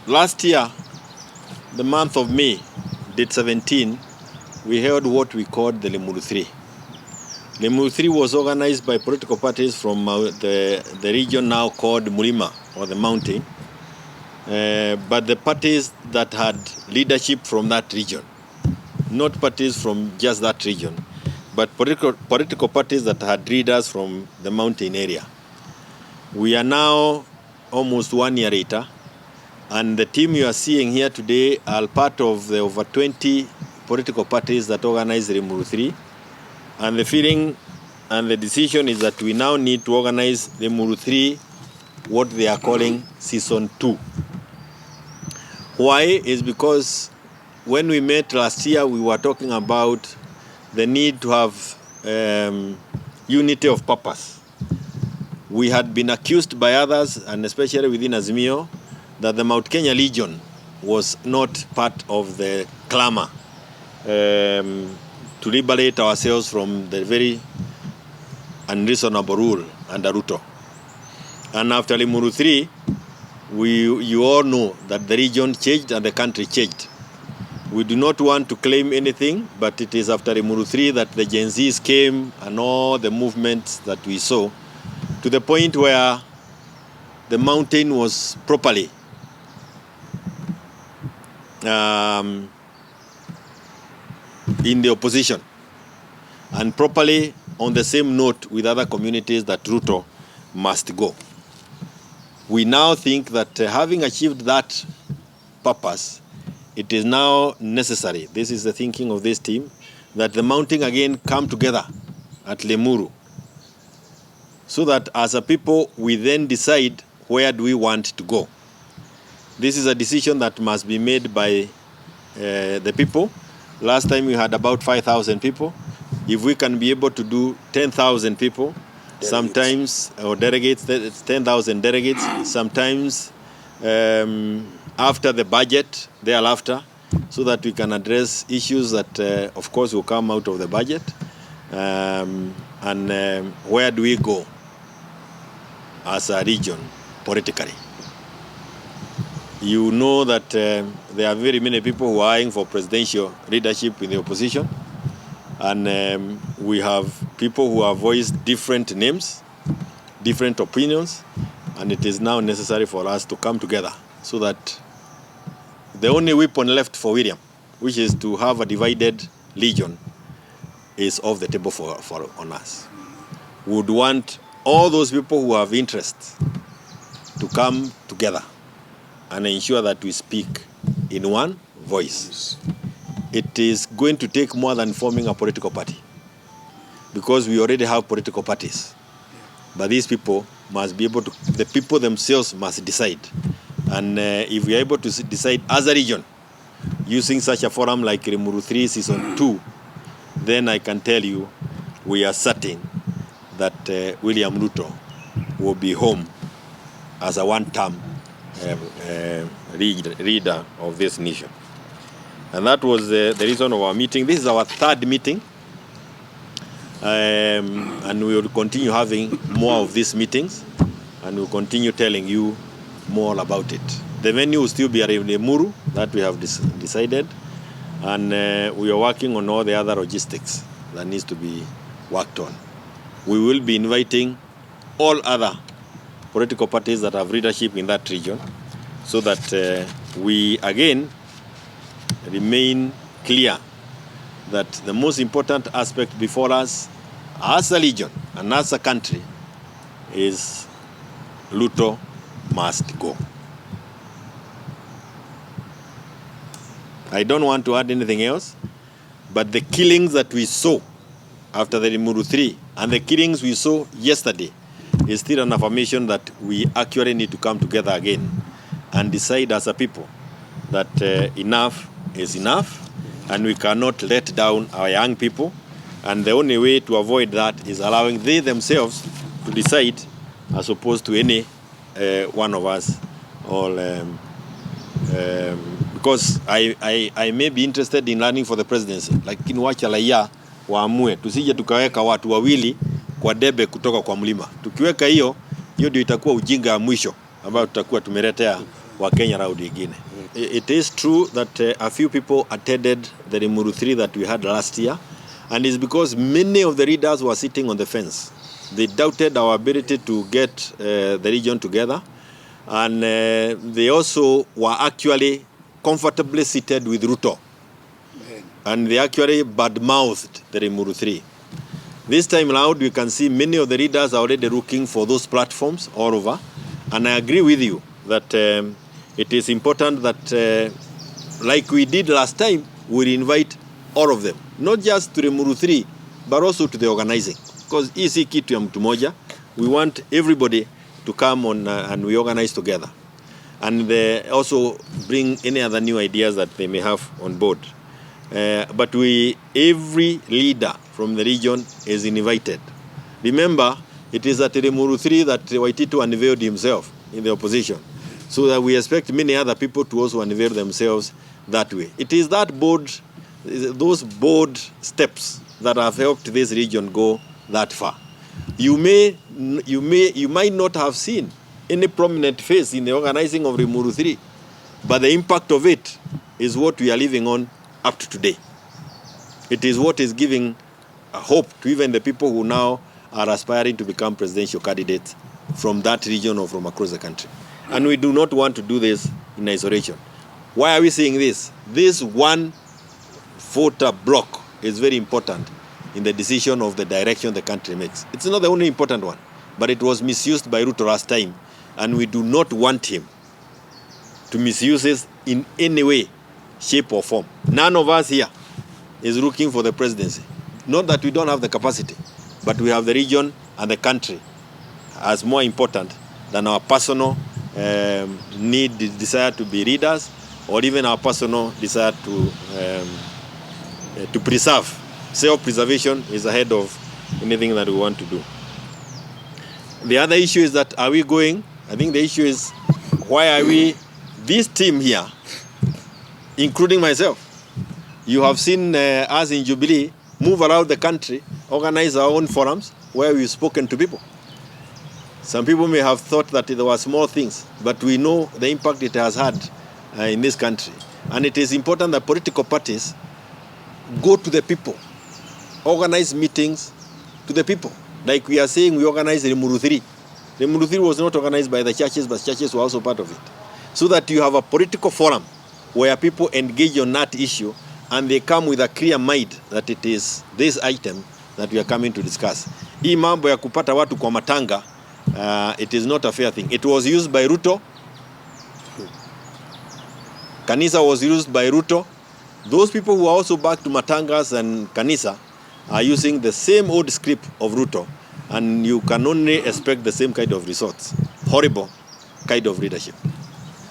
Last year, the month of May, date 17, we held what we called the Lemuru 3. Lemuru 3 was organized by political parties from the region now called Mulima, or the mountain, but the parties that had leadership from that region, not parties from just that region, but political parties that had leaders from the mountain area. We are now almost 1 year later, and the team you are seeing here today are part of the over 20 political parties that organize the Lemuru 3. And the feeling and the decision is that we now need to organize the Lemuru 3, what they are calling Season 2. Why? Is because when we met last year, we were talking about the need to have unity of purpose. We had been accused by others, and especially within Azimio, that the Mount Kenya Legion was not part of the clamor to liberate ourselves from the very unreasonable rule under Ruto. And after Lemuru 3, you all know that the region changed and the country changed. We do not want to claim anything, but it is after Lemuru 3 that the Gen Zs came and all the movements that we saw, to the point where the mountain was properly in the opposition and properly on the same note with other communities that Ruto must go. We now think that having achieved that purpose, it is now necessary, this is the thinking of this team, that the mountain again come together at Lemuru, so that as a people we then decide where do we want to go. This is a decision that must be made by the people. Last time we had about 5,000 people. If we can be able to do 10,000 people, delegates. Sometimes, or delegates, 10,000 delegates, sometimes after the budget, thereafter, so that we can address issues that, of course, will come out of the budget. Where do we go as a region politically? You know that there are very many people who are eyeing for presidential leadership in the opposition. And we have people who have voiced different names, different opinions, and it is now necessary for us to come together so that the only weapon left for William, which is to have a divided legion, is off the table on us. We would want all those people who have interest to come together and ensure that we speak in one voice. It is going to take more than forming a political party, because we already have political parties. But these people must be able to, the people themselves must decide. And if we are able to decide as a region, using such a forum like Lemuru 3 Season 2, then I can tell you we are certain that William Ruto will be home as a one-term leader of this nation. And that was the reason of our meeting. This is our third meeting. And we will continue having more of these meetings. And we'll continue telling you more about it. The venue will still be at Lemuru, that we have decided. And we are working on all the other logistics that needs to be worked on. We will be inviting all other political parties that have leadership in that region, so that we again remain clear that the most important aspect before us as a region and as a country is Ruto must go. I don't want to add anything else, but the killings that we saw after the Lemuru 3 and the killings we saw yesterday is still an affirmation that we actually need to come together again and decide as a people that enough is enough, and we cannot let down our young people. And the only way to avoid that is allowing they themselves to decide, as opposed to any one of us. Because I may be interested in running for the presidency, lakini wacha raia waamue, tusije tukaweka watu wawili kwa debe kutoka kwa mlima. Tukiweka hiyo ndio itakuwa ujinga wa mwisho ambao tutakuwa tumeletea wa Kenya round ingine. It is true that a few people attended the Lemuru 3 that we had last year, and it's because many of the leaders were sitting on the fence. They doubted our ability to get the region together, and they also were actually comfortably seated with Ruto. And they actually bad-mouthed the Lemuru 3. This time around, we can see many of the leaders are already looking for those platforms all over. And I agree with you that it is important that, like we did last time, we invite all of them. Not just to Lemuru 3, but also to the organizing. Because hii kitu ya mtu moja, we want everybody to come on and we organize together. And also bring any other new ideas that they may have on board. But every leader from the region is invited. Remember, it is at Lemuru 3 that Waitito unveiled himself in the opposition. So that we expect many other people to also unveil themselves that way. It is that those bold steps that have helped this region go that far. You might not have seen any prominent face in the organizing of Lemuru 3, but the impact of it is what we are living on up to today. It is what is giving hope to even the people who now are aspiring to become presidential candidates from that region or from across the country. And we do not want to do this in isolation. Why are we saying this? This one voter block is very important in the decision of the direction the country makes. It's not the only important one, but it was misused by Ruto last time, and we do not want him to misuse it in any way, shape or form. None of us here is looking for the presidency. Not that we don't have the capacity, but we have the region and the country as more important than our personal desire to be leaders, or even our personal desire to preserve. Self-preservation is ahead of anything that we want to do. The other issue is that, are we going? I think the issue is, why are we, this team here, including myself, you have seen us in Jubilee move around the country, organize our own forums where we've spoken to people. Some people may have thought that there were small things, but we know the impact it has had in this country. And it is important that political parties go to the people, organize meetings to the people. Like we are saying, we organize Lemuru 3. Lemuru 3 was not organized by the churches, but churches were also part of it. So that you have a political forum where people engage on that issue and they come with a clear mind that it is this item that we are coming to discuss. Hii mambo ya kupata watu kwa matanga, it is not a fair thing. It was used by Ruto. Kanisa was used by Ruto. Those people who are also back to matangas and kanisa are using the same old script of Ruto, and you can only expect the same kind of results. Horrible kind of leadership.